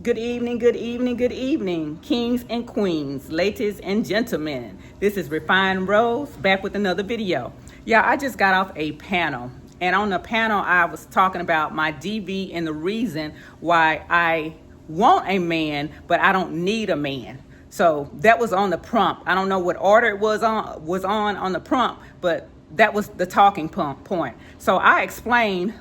Good evening, good evening, good evening, kings and queens, ladies and gentlemen. This is Refined Rose back with another video. Yeah, I just got off a panel, and on the panel I was talking about my DV and the reason why I want a man, but I don't need a man. So that was on the prompt. I don't know what order it was on the prompt, but that was the talking point. So I explained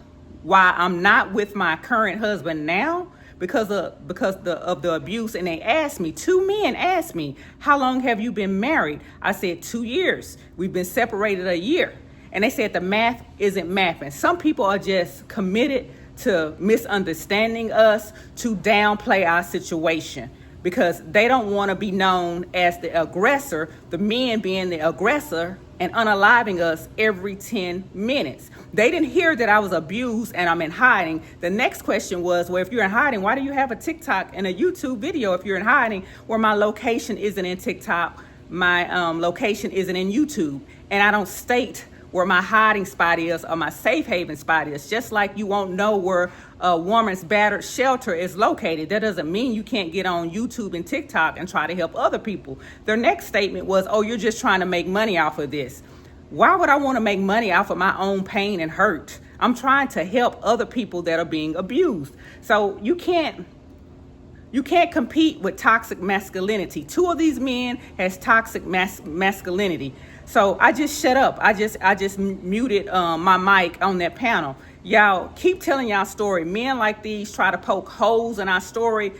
why I'm not with my current husband now because of the abuse. And they asked me, two men asked me, how long have you been married? I said 2 years. We've been separated a year. And they said the math isn't mapping. Some people are just committed to misunderstanding us, to downplay our situation, because they don't want to be known as the aggressor, the men being the aggressor and unaliving us every 10 minutes. They didn't hear that I was abused and I'm in hiding. The next question was, well, if you're in hiding, why do you have a TikTok and a YouTube video if you're in hiding? Where my location isn't in TikTok, my location isn't in YouTube, and I don't state where my hiding spot is or my safe haven spot is. Just like you won't know where a woman's battered shelter is located, that doesn't mean you can't get on YouTube and TikTok and try to help other people. Their next statement was, oh, you're just trying to make money off of this. Why would I want to make money off of my own pain and hurt? I'm trying to help other people that are being abused. So you can't compete with toxic masculinity. Two of these men has toxic masculinity. So I just shut up. I just muted my mic on that panel. Y'all keep telling y'all story. Men like these try to poke holes in our story,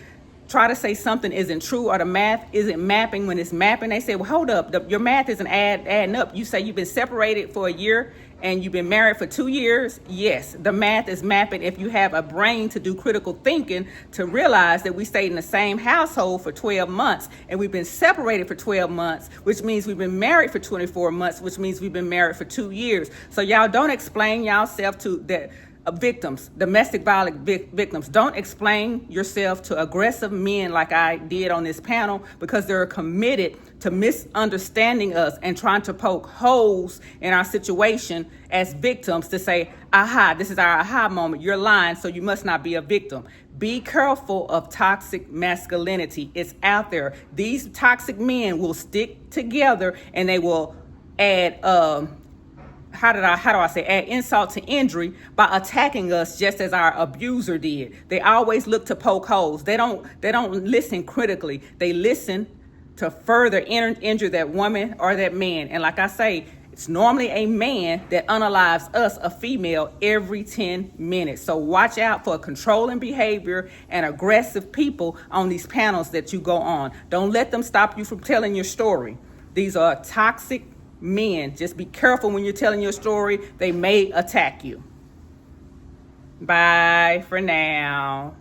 try to say something isn't true or the math isn't mapping when it's mapping. They say, well, hold up, your math isn't adding up. You say you've been separated for a year and you've been married for 2 years. Yes, the math is mapping if you have a brain to do critical thinking, to realize that we stayed in the same household for 12 months and we've been separated for 12 months, which means we've been married for 24 months, which means we've been married for 2 years. So y'all don't explain yourself to that. Victims, domestic violence victims, don't explain yourself to aggressive men like I did on this panel, because they're committed to misunderstanding us and trying to poke holes in our situation as victims to say, aha, this is our aha moment. You're lying, so you must not be a victim. Be careful of toxic masculinity. It's out there. These toxic men will stick together and they will add add insult to injury by attacking us just as our abuser did. They always look to poke holes. They don't listen critically. They listen to further injure that woman or that man. And like I say, it's normally a man that unalives us, a female, every 10 minutes. So watch out for controlling behavior and aggressive people on these panels that you go on. Don't let them stop you from telling your story. These are toxic men. Just be careful when you're telling your story. They may attack you. Bye for now.